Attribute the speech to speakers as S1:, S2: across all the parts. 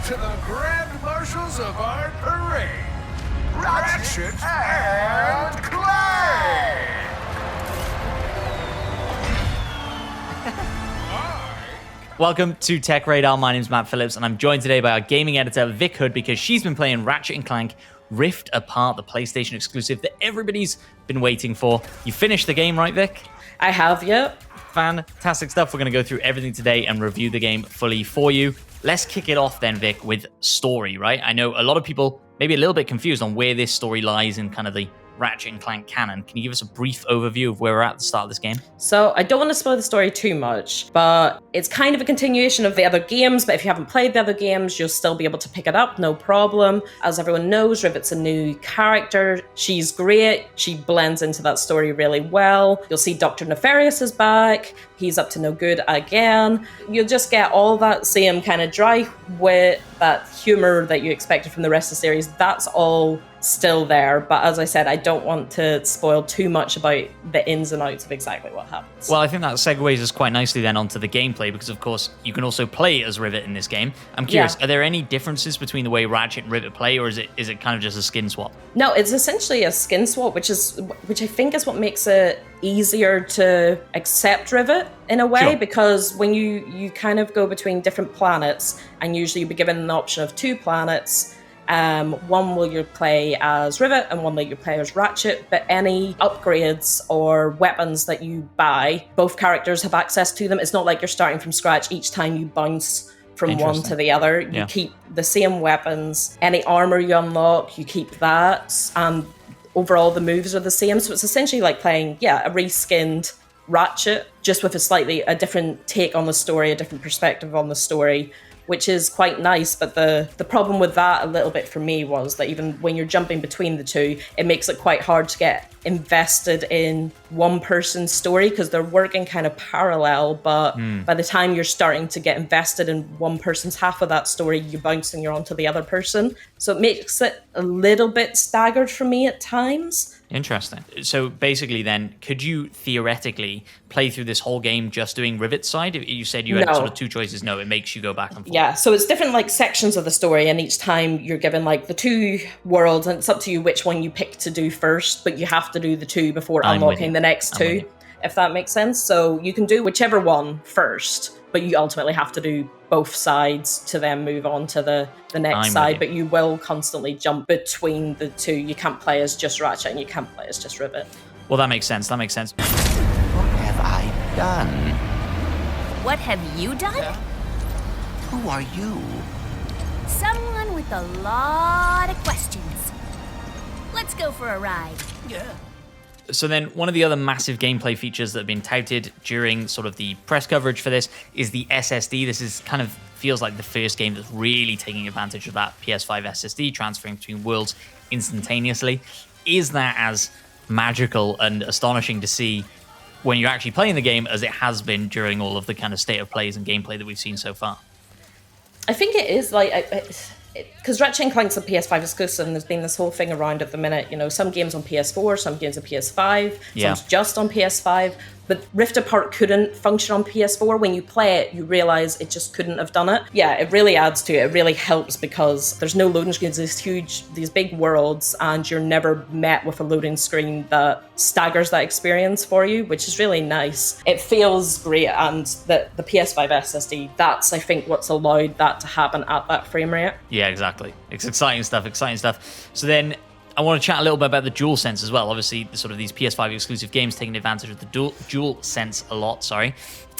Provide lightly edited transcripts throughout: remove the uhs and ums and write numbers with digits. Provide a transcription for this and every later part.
S1: to the grand marshals of our parade, Ratchet and Clank!
S2: Welcome to TechRadar. My name's Matt Phillips, and I'm joined today by our gaming editor, Vic Hood, because she's been playing Ratchet and Clank Rift Apart, the PlayStation exclusive that everybody's been waiting for. You finished the game, right, Vic?
S3: I have, yeah.
S2: Fantastic stuff. We're going to go through everything today and review the game fully for you. Let's kick it off then, Vic, with story, right? I know a lot of people may be a little bit confused on where this story lies in kind of the Ratchet and Clank canon. Can you give us a brief overview of where we're at the start of this game?
S3: So I don't want to spoil the story too much, but it's kind of a continuation of the other games, but if you haven't played the other games, you'll still be able to pick it up, no problem. As everyone knows, Rivet's a new character. She's great. She blends into that story really well. You'll see Dr. Nefarious is back. He's up to no good again. You'll just get all that same kind of dry wit, that humor that you expected from the rest of the series. That's all still there, but as I said, I don't want to spoil too much about the ins and outs of exactly what happens.
S2: Well, I think that segues us quite nicely then onto the gameplay, because of course you can also play as Rivet in this game. I'm curious, Are there any differences between the way Ratchet and Rivet play, or is it kind of just a skin swap?
S3: No, it's essentially a skin swap, which I think is what makes it easier to accept Rivet in a way,
S2: Sure.
S3: because when you kind of go between different planets, and usually you'll be given an option of two planets. One will you play as Rivet and one will you play as Ratchet, but any upgrades or weapons that you buy, both characters have access to them. It's not like you're starting from scratch each time you bounce from one to the other. You keep the same weapons. Any armor you unlock, you keep that. And overall the moves are the same. So it's essentially like playing, a reskinned Ratchet, just with a different take on the story, a different perspective on the story, which is quite nice. But the problem with that a little bit for me was that even when you're jumping between the two, it makes it quite hard to get invested in one person's story, because they're working kind of parallel, but by the time you're starting to get invested in one person's half of that story, you're bouncing onto the other person. So it makes it a little bit staggered for me at times.
S2: Interesting. So basically then, could you theoretically play through this whole game just doing Rivet's side? You said you had sort of two choices. No, it makes you go back and forth.
S3: Yeah, so it's different sections of the story, and each time you're given the two worlds, and it's up to you which one you pick to do first, but you have to do the two before unlocking the next two, if that makes sense. So you can do whichever one first, but you ultimately have to do both sides to then move on to the next side, but you will constantly jump between the two. You can't play as just Ratchet and you can't play as just Rivet.
S2: Well, that makes sense.
S4: What have I done?
S5: What have you done?
S4: Yeah. Who are you?
S5: Someone with a lot of questions. Let's go for a ride.
S4: Yeah.
S2: So then one of the other massive gameplay features that have been touted during sort of the press coverage for this is the SSD. This is kind of feels like the first game that's really taking advantage of that PS5 SSD, transferring between worlds instantaneously. Is that as magical and astonishing to see when you're actually playing the game as it has been during all of the kind of state of plays and gameplay that we've seen so far?
S3: I think it is because Ratchet and Clank's a PS5 exclusive, and there's been this whole thing around at the minute. Some games on PS4, some games on PS5, some's just on PS5. But Rift Apart couldn't function on PS4. When you play it, you realize it just couldn't have done it. Yeah, it really adds to it. It really helps because there's no loading screens, these big worlds, and you're never met with a loading screen that staggers that experience for you, which is really nice. It feels great, and the PS5 SSD, that's, I think, what's allowed that to happen at that frame rate.
S2: Yeah, exactly. It's exciting stuff. So then I want to chat a little bit about the DualSense as well. Obviously, sort of these PS5 exclusive games taking advantage of the DualSense a lot,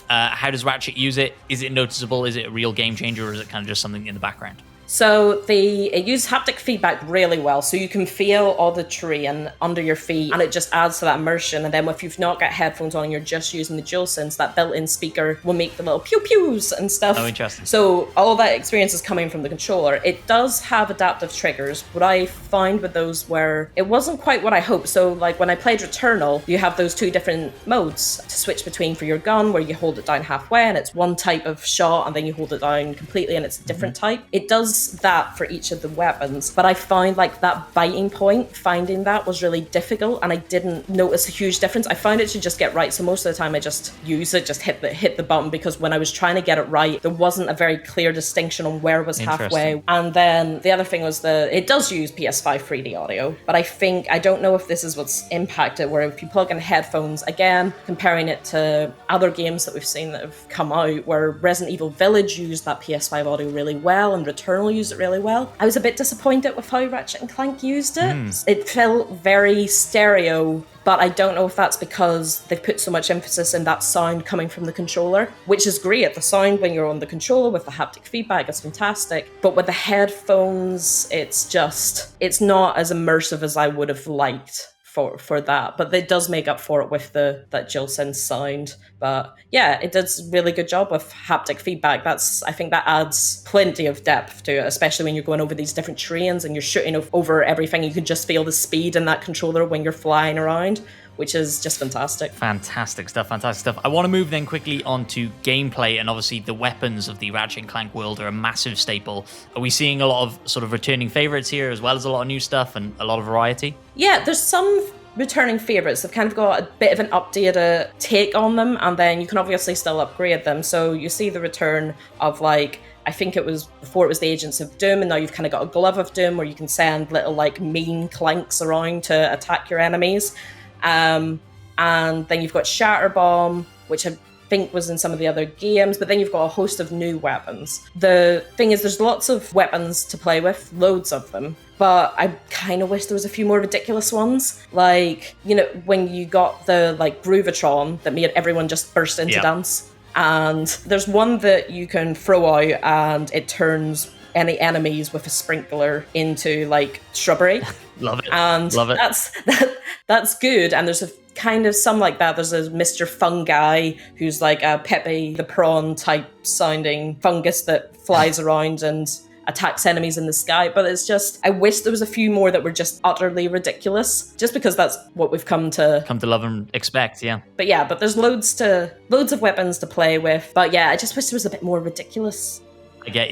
S2: How does Ratchet use it? Is it noticeable? Is it a real game changer, or is it kind of just something in the background?
S3: So it uses haptic feedback really well, so you can feel all the terrain under your feet, and it just adds to that immersion. And then if you've not got headphones on and you're just using the DualSense, that built-in speaker will make the little pew-pews and stuff.
S2: Oh, interesting.
S3: So all that experience is coming from the controller. It does have adaptive triggers. What I found with those were, it wasn't quite what I hoped. So when I played Returnal, you have those two different modes to switch between for your gun, where you hold it down halfway and it's one type of shot, and then you hold it down completely and it's a different type. It does does that for each of the weapons, but I found like that biting point, finding that was really difficult, and I didn't notice a huge difference. I found it to just get right, so most of the time I just use it, just hit the button, because when I was trying to get it right, there wasn't a very clear distinction on where it was halfway. And then the other thing was it does use PS5 3D audio, but I don't know if this is what's impacted, where if you plug in headphones, again, comparing it to other games that we've seen that have come out, where Resident Evil Village used that PS5 audio really well and Returnal used it really well, I was a bit disappointed with how Ratchet and Clank used it. It felt very stereo, but I don't know if that's because they've put so much emphasis in that sound coming from the controller, which is great. The sound when you're on the controller with the haptic feedback is fantastic, but with the headphones, it's not as immersive as I would have liked for that, but it does make up for it with that DualSense sound. But yeah, it does a really good job with haptic feedback. I think that adds plenty of depth to it, especially when you're going over these different terrains and you're shooting over everything. You can just feel the speed in that controller when you're flying around, which is just fantastic. Fantastic stuff.
S2: I want to move then quickly on to gameplay, and obviously the weapons of the Ratchet and Clank world are a massive staple. Are we seeing a lot of sort of returning favorites here, as well as a lot of new stuff and a lot of variety?
S3: Yeah, there's some returning favorites. They've kind of got a bit of an updated take on them, and then you can obviously still upgrade them. So you see the return of, like, I think it was before it was the Agents of Doom, and now you've kind of got a Glove of Doom where you can send little like mean clanks around to attack your enemies. And then you've got Shatter Bomb, which I think was in some of the other games, but then you've got a host of new weapons. The thing is, there's lots of weapons to play with, loads of them, but I kind of wish there was a few more ridiculous ones. Like, you know, when you got the like Groovatron that made everyone just burst into dance. And there's one that you can throw out and it turns any enemies with a sprinkler into like shrubbery.
S2: Love it.
S3: And
S2: love it.
S3: That's good. And there's a kind of some like that. There's a Mr. Fungi who's like a Pepe the Prawn type sounding fungus that flies around and attacks enemies in the sky. But it's just, I wish there was a few more that were just utterly ridiculous, just because that's what we've come to
S2: love and expect. Yeah.
S3: But there's loads of weapons to play with. But yeah, I just wish there was a bit more ridiculous.
S2: I get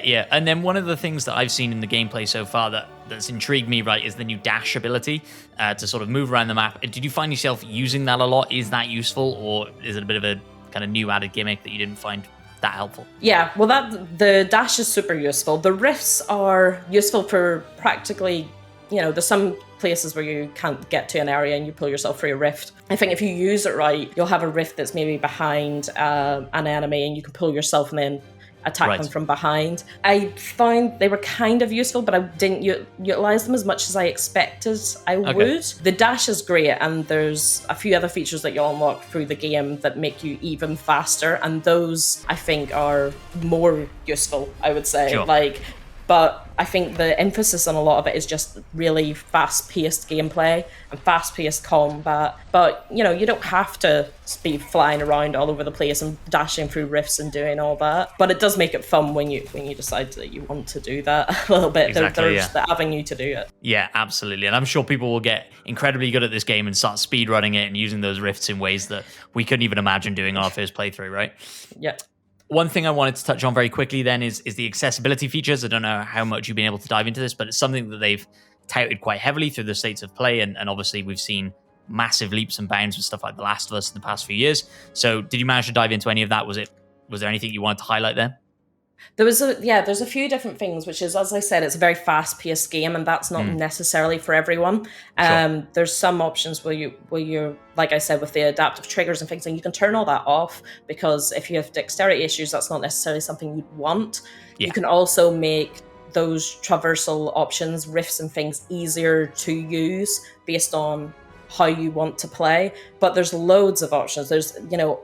S2: you. And then one of the things that I've seen in the gameplay so far that's intrigued me, right, is the new dash ability to sort of move around the map. Did you find yourself using that a lot? Is that useful, or is it a bit of a kind of new added gimmick that you didn't find that helpful?
S3: Yeah, well, the dash is super useful. The rifts are useful for practically, you know, there's some places where you can't get to an area and you pull yourself through a rift. I think if you use it right, you'll have a rift that's maybe behind an enemy and you can pull yourself and then attack them from behind. I found they were kind of useful, but I didn't utilize them as much as I expected I would. The dash is great, and there's a few other features that you'll unlock through the game that make you even faster, and those I think are more useful, I would say.
S2: Sure.
S3: But I think the emphasis on a lot of it is just really fast-paced gameplay and fast-paced combat. But, you know, you don't have to be flying around all over the place and dashing through rifts and doing all that. But it does make it fun when you decide that you want to do that a little bit.
S2: Exactly,
S3: There's the avenue to do it.
S2: Yeah, absolutely. And I'm sure people will get incredibly good at this game and start speedrunning it and using those rifts in ways that we couldn't even imagine doing on our first playthrough, right?
S3: Yeah.
S2: One thing I wanted to touch on very quickly then is the accessibility features. I don't know how much you've been able to dive into this, but it's something that they've touted quite heavily through the states of play. And obviously we've seen massive leaps and bounds with stuff like The Last of Us in the past few years. So did you manage to dive into any of that? Was there anything you wanted to highlight there?
S3: There's a few different things, which is, as I said, it's a very fast-paced game, and that's not necessarily for everyone.
S2: Sure.
S3: There's some options where you're, like I said, with the adaptive triggers and things, and you can turn all that off, because if you have dexterity issues, that's not necessarily something you'd want. Yeah. You can also make those traversal options, rifts and things, easier to use based on how you want to play. But there's loads of options. There's, you know,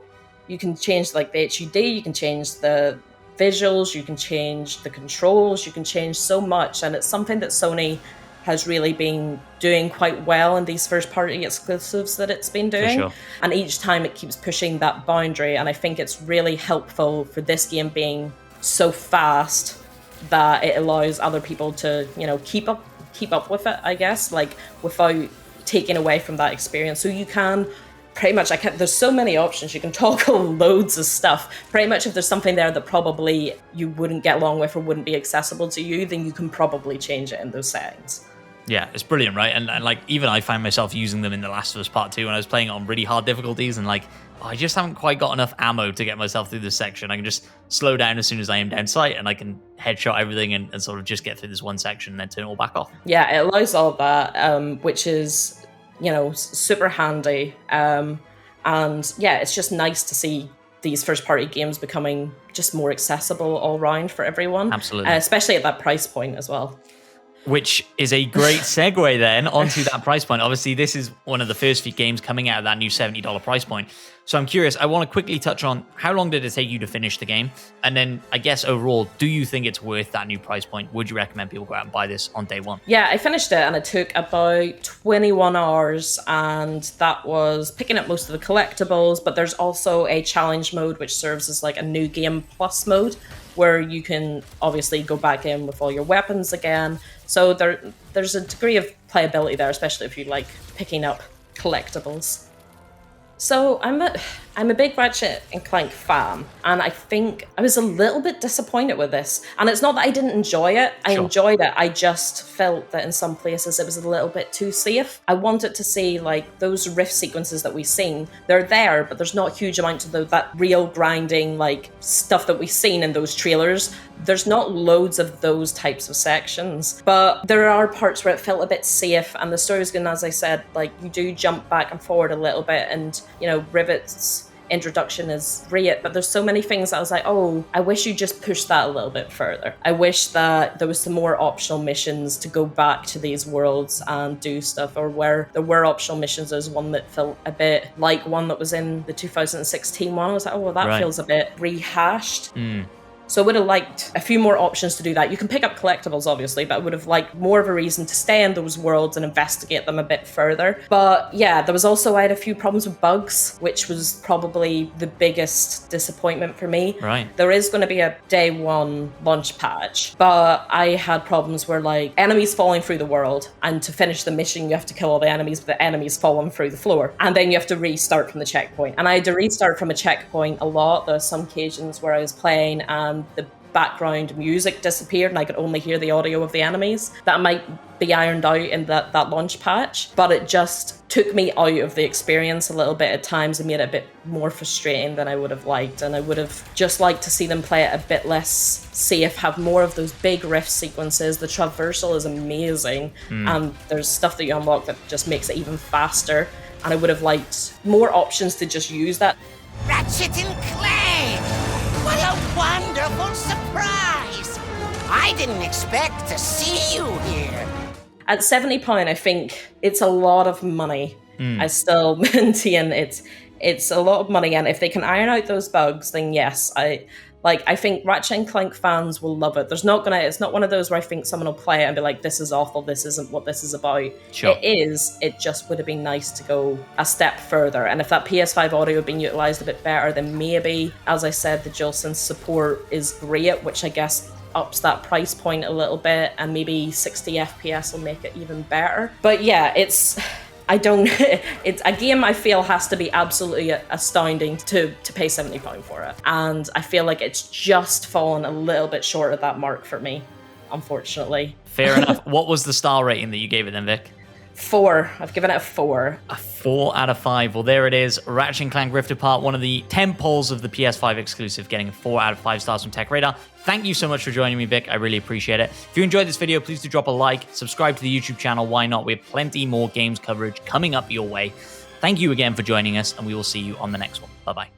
S3: you can change like the HUD, you can change the visuals, you can change the controls, you can change so much, and it's something that Sony has really been doing quite well in these first-party exclusives that it's been doing.
S2: Sure.
S3: And each time it keeps pushing that boundary, and I think it's really helpful for this game being so fast that it allows other people to, you know, keep up with it, I guess, like without taking away from that experience. So you can pretty much there's so many options. You can toggle loads of stuff. Pretty much if there's something there that probably you wouldn't get along with or wouldn't be accessible to you, then you can probably change it in those settings.
S2: Yeah, it's brilliant, right? And like, even I find myself using them in The Last of Us Part 2 when I was playing it on really hard difficulties, and like, I just haven't quite got enough ammo to get myself through this section. I can just slow down as soon as I aim down sight, and I can headshot everything and sort of just get through this one section and then turn it all back off.
S3: Yeah, it allows all of that, which is, you know, super handy. And yeah, it's just nice to see these first-party games becoming just more accessible all round for everyone.
S2: Absolutely.
S3: Especially at that price point as well.
S2: Which is a great segue then onto that price point. Obviously, this is one of the first few games coming out of that new $70 price point. So I'm curious, I want to quickly touch on how long did it take you to finish the game? And then I guess overall, do you think it's worth that new price point? Would you recommend people go out and buy this on day one?
S3: Yeah, I finished it and it took about 21 hours, and that was picking up most of the collectibles, but there's also a challenge mode which serves as like a new game plus mode where you can obviously go back in with all your weapons again. So there's a degree of playability there, especially if you like picking up collectibles. So I'm a big Ratchet and Clank fan, and I think I was a little bit disappointed with this. And it's not that I didn't enjoy it. I enjoyed it. I just felt that in some places it was a little bit too safe. I wanted to see like those rift sequences that we've seen. They're there, but there's not a huge amount of that real grinding like stuff that we've seen in those trailers. There's not loads of those types of sections, but there are parts where it felt a bit safe, and the story was good. And as I said, like you do jump back and forward a little bit, and you know, Rivet's introduction is great, but there's so many things that I was like, oh, I wish you just pushed that a little bit further. I wish that there was some more optional missions to go back to these worlds and do stuff, or where there were optional missions. There's one that felt a bit like one that was in the 2016 one. I was like, oh, well, that feels a bit rehashed. So I would have liked a few more options to do that. You can pick up collectibles, obviously, but I would have liked more of a reason to stay in those worlds and investigate them a bit further. But yeah, there was also, I had a few problems with bugs, which was probably the biggest disappointment for me.
S2: Right.
S3: There is going to be a day one launch patch, but I had problems where like enemies falling through the world, and to finish the mission, you have to kill all the enemies, but the enemies falling through the floor. And then you have to restart from the checkpoint. And I had to restart from a checkpoint a lot. There were some occasions where I was playing and the background music disappeared and I could only hear the audio of the enemies. That might be ironed out in that launch patch, but it just took me out of the experience a little bit at times and made it a bit more frustrating than I would have liked. And I would have just liked to see them play it a bit less safe, have more of those big rift sequences. The traversal is amazing, and there's stuff that you unlock that just makes it even faster. And I would have liked more options to just use that.
S6: Ratchet and Clank! What a wonderful surprise! I didn't expect to see you here.
S3: At £70, I think it's a lot of money. I still maintain it's a lot of money, and if they can iron out those bugs, then yes, I think Ratchet and Clank fans will love it. It's not one of those where I think someone will play it and be like, this is awful, this isn't what this is about.
S2: Sure.
S3: It just would have been nice to go a step further. And if that PS5 audio had been utilised a bit better, then maybe, as I said, the DualSense support is great, which I guess ups that price point a little bit, and maybe 60 FPS will make it even better. But yeah, it's a game I feel has to be absolutely astounding to pay £70 for it. And I feel like it's just fallen a little bit short of that mark for me, unfortunately.
S2: Fair enough. What was the star rating that you gave it then, Vic?
S3: 4. I've given it a 4.
S2: A 4 out of 5. Well, there it is. Ratchet and Clank Rift Apart, one of the 10 polls of the PS5 exclusive, getting a 4 out of 5 stars from TechRadar. Thank you so much for joining me, Vic. I really appreciate it. If you enjoyed this video, please do drop a like, subscribe to the YouTube channel. Why not? We have plenty more games coverage coming up your way. Thank you again for joining us, and we will see you on the next one. Bye-bye.